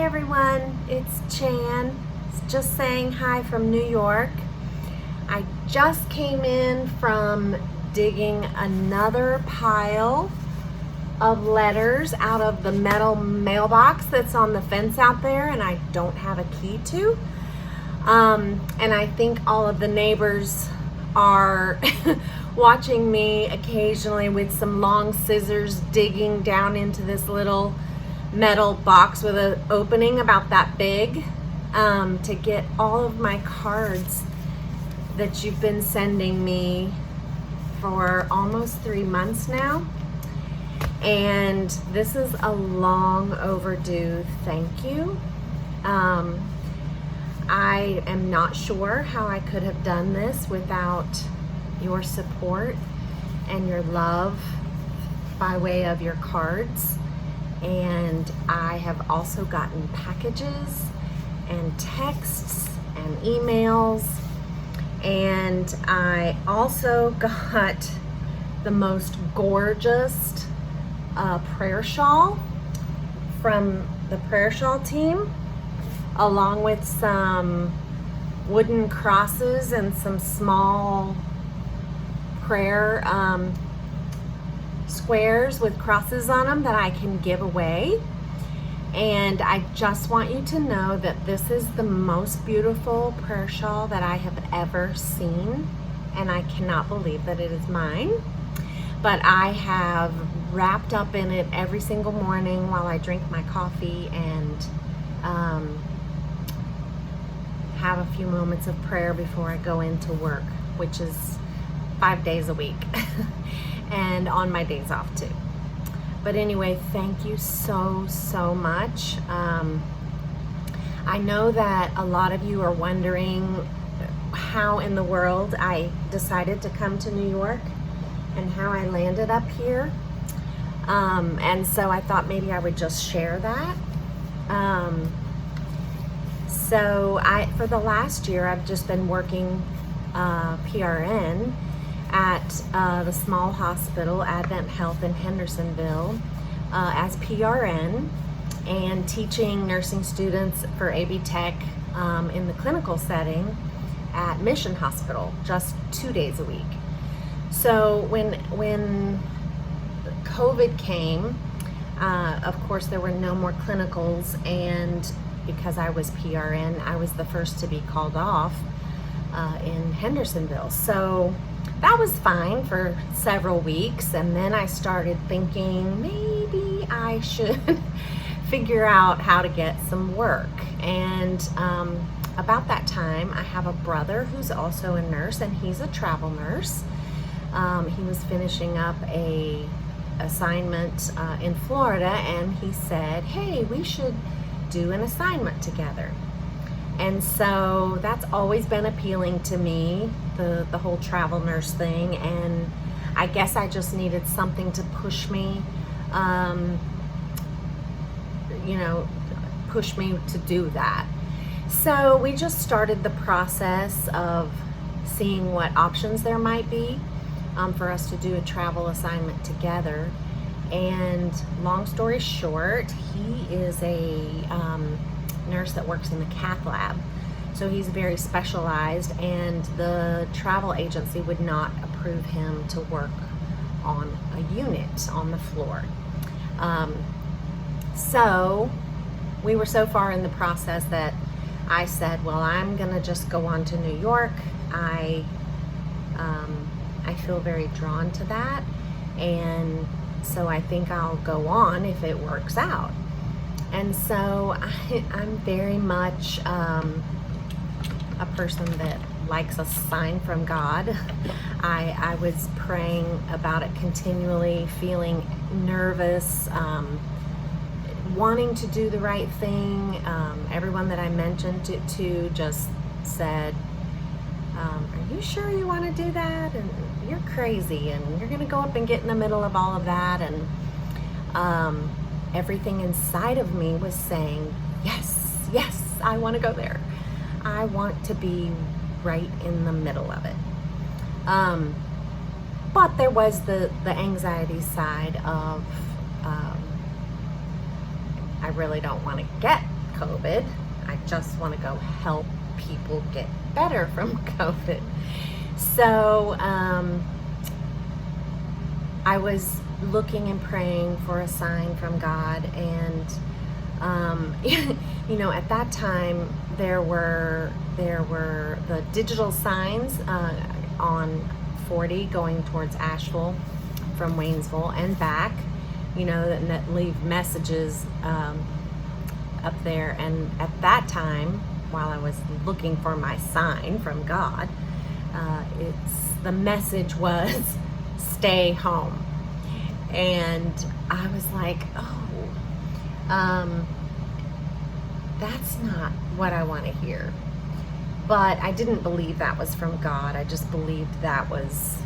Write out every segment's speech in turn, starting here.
everyone, it's Chan. Just saying hi from New York. I just came in from digging another pile of letters out of the metal mailbox that's on the fence out there and I don't have a key to. And I think all of the neighbors are watching me occasionally with some long scissors digging down into this little metal box with an opening about that big to get all of my cards that you've been sending me for almost 3 months now. And this is a long overdue thank you. I am not sure how I could have done this without your support and your love by way of your cards. And I have also gotten packages and texts and emails, and I also got the most gorgeous prayer shawl from the prayer shawl team, along with some wooden crosses and some small prayer squares with crosses on them that I can give away. And I just want you to know that this is the most beautiful prayer shawl that I have ever seen, and I cannot believe that it is mine. But I have wrapped up in it every single morning while I drink my coffee and have a few moments of prayer before I go into work, which is 5 days a week and on my days off too. But anyway, thank you so much. I know that a lot of you are wondering how in the world I decided to come to New York and how I landed up here. And so I thought maybe I would just share that. So for the last year, I've just been working PRN at the small hospital, Advent Health in Hendersonville, as PRN, and teaching nursing students for AB Tech in the clinical setting at Mission Hospital, just 2 days a week. So when COVID came, of course there were no more clinicals, and because I was PRN, I was the first to be called off in Hendersonville. So that was fine for several weeks, and then I started thinking maybe I should figure out how to get some work. And about that time, I have a brother who's also a nurse, and he's a travel nurse. He was finishing up a assignment in Florida, and he said, hey, we should do an assignment together. And so that's always been appealing to me, the whole travel nurse thing, and I guess I just needed something to push me, push me to do that. So we just started the process of seeing what options there might be for us to do a travel assignment together. And long story short, he is a nurse that works in the cath lab, so he's very specialized, and the travel agency would not approve him to work on a unit on the floor. So we were so far in the process that I said, well, I'm gonna just go on to New York. I feel very drawn to that, and so I think I'll go on if it works out. And so I'm very much a person that likes a sign from God. I was praying about it continually, feeling nervous, wanting to do the right thing. Everyone that I mentioned it to just said, are you sure you want to do that? And you're crazy, and you're gonna go up and get in the middle of all of that. And everything inside of me was saying, yes, I want to go there. I want to be right in the middle of it. But there was the anxiety side of I really don't want to get COVID. I just want to go help people get better from COVID. So I was looking and praying for a sign from God, and you know, at that time there were the digital signs on 40 going towards Asheville from Waynesville and back, you know, that leave messages up there. And at that time, while I was looking for my sign from God, the message was stay home. And I was like, that's not what I want to hear. But I didn't believe that was from God. I just believed that was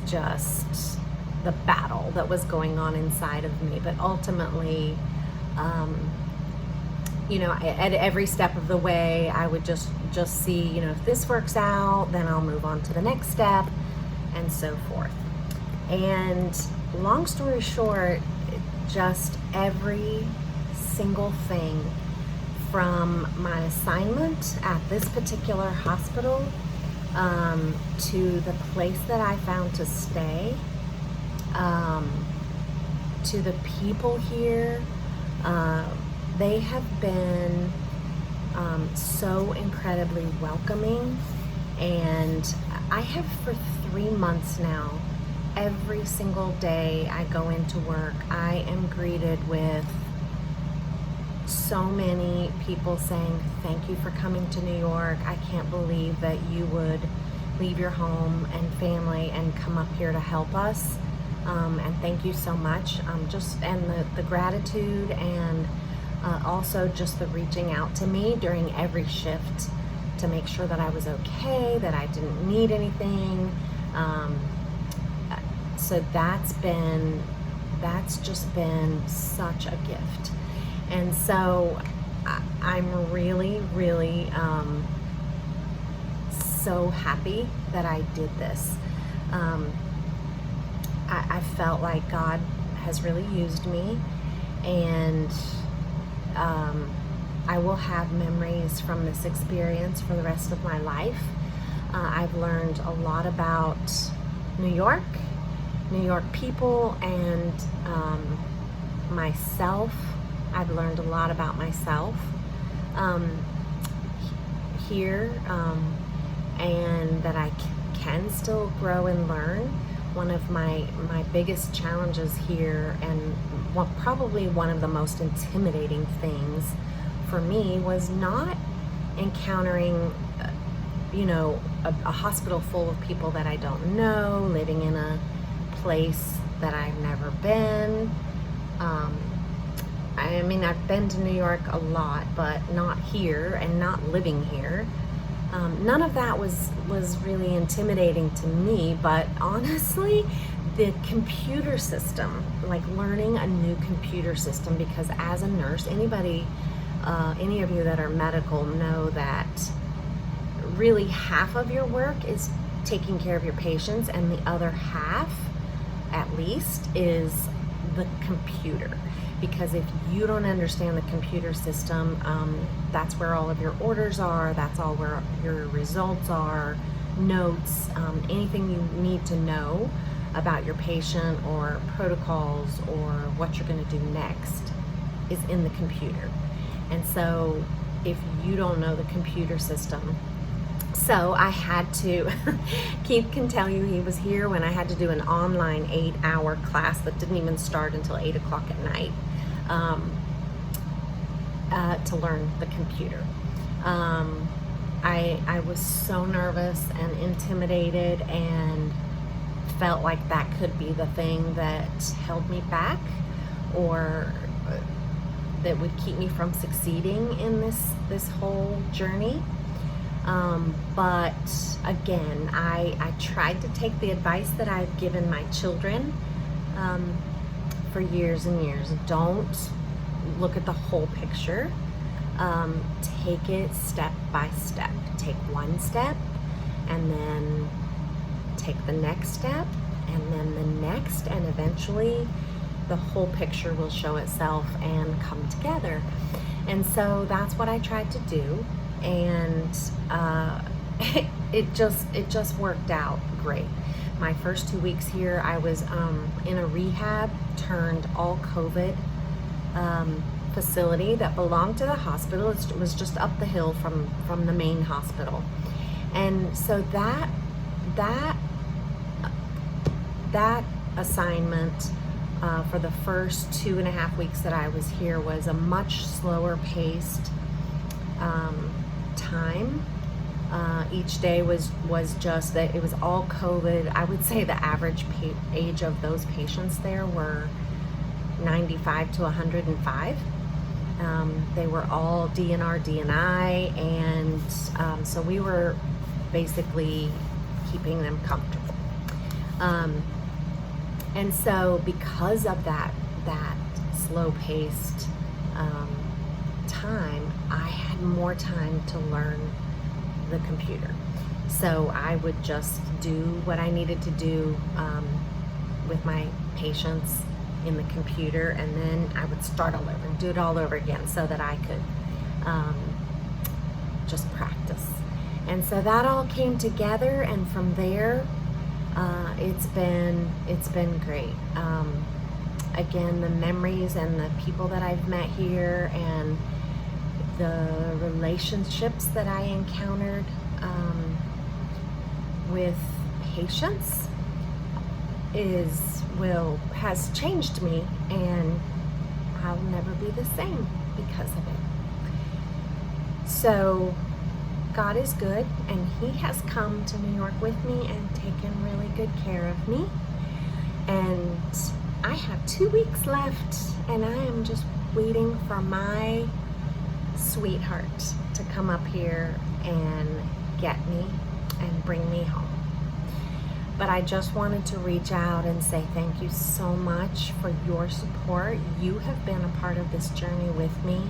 just the battle that was going on inside of me. But ultimately, you know, at every step of the way, I would just see, you know, if this works out, then I'll move on to the next step, and so forth. And long story short, just every single thing from my assignment at this particular hospital to the place that I found to stay, to the people here, they have been so incredibly welcoming. And I have for 3 months now, every single day I go into work, I am greeted with so many people saying, thank you for coming to New York. I can't believe that you would leave your home and family and come up here to help us. And thank you so much. And the gratitude, and also just the reaching out to me during every shift to make sure that I was okay, that I didn't need anything. So that's just been such a gift. And so I'm really, really so happy that I did this. I felt like God has really used me, and I will have memories from this experience for the rest of my life. I've learned a lot about New York people, and myself. I've learned a lot about myself here, and that I can still grow and learn. One of my biggest challenges here, and probably one of the most intimidating things for me, was not encountering you know, a hospital full of people that I don't know, living in a place that I've never been. I mean, I've been to New York a lot, but not here, and not living here. None of that was really intimidating to me, but honestly, the computer system, like learning a new computer system, because as a nurse, any of you that are medical know that really half of your work is taking care of your patients, and the other half, at least, is the computer. Because if you don't understand the computer system, that's where all of your orders are, that's all where your results are, notes, anything you need to know about your patient or protocols or what you're going to do next is in the computer. And so if you don't know the computer system, so I had to, Keith can tell you, he was here when I had to do an online 8-hour class that didn't even start until 8 o'clock at night, to learn the computer. I was so nervous and intimidated, and felt like that could be the thing that held me back, or that would keep me from succeeding in this whole journey. But again, I tried to take the advice that I've given my children for years and years. Don't look at the whole picture. Take it step by step. Take one step, and then take the next step, and then the next, and eventually the whole picture will show itself and come together. And so that's what I tried to do, and it just worked out great. My first 2 weeks here, I was in a rehab turned all COVID facility that belonged to the hospital. It was just up the hill from the main hospital. And so that assignment for the first 2.5 weeks that I was here was a much slower paced time. Each day was just that it was all COVID. I would say the average age of those patients there were 95 to 105. They were all DNR, DNI, and so we were basically keeping them comfortable. And so because of that slow-paced time, I had more time to learn the computer. So I would just do what I needed to do with my patients in the computer, and then I would start all over and do it all over again so that I could just practice. And so that all came together, and from there it's been great. Again, the memories and the people that I've met here and the relationships that I encountered with patients has changed me, and I'll never be the same because of it. So God is good, and He has come to New York with me and taken really good care of me. And I have 2 weeks left, and I am just waiting for my sweetheart to come up here and get me and bring me home. But I just wanted to reach out and say thank you so much for your support. You have been a part of this journey with me,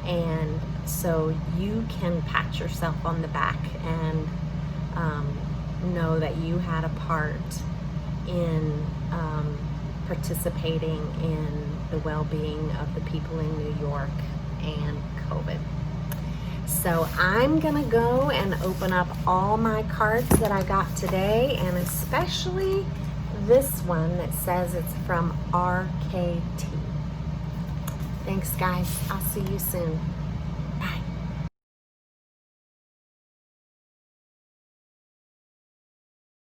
and so you can pat yourself on the back and know that you had a part in participating in the well-being of the people in New York and COVID. So I'm gonna go and open up all my cards that I got today, and especially this one that says it's from RKT. Thanks, guys. I'll see you soon.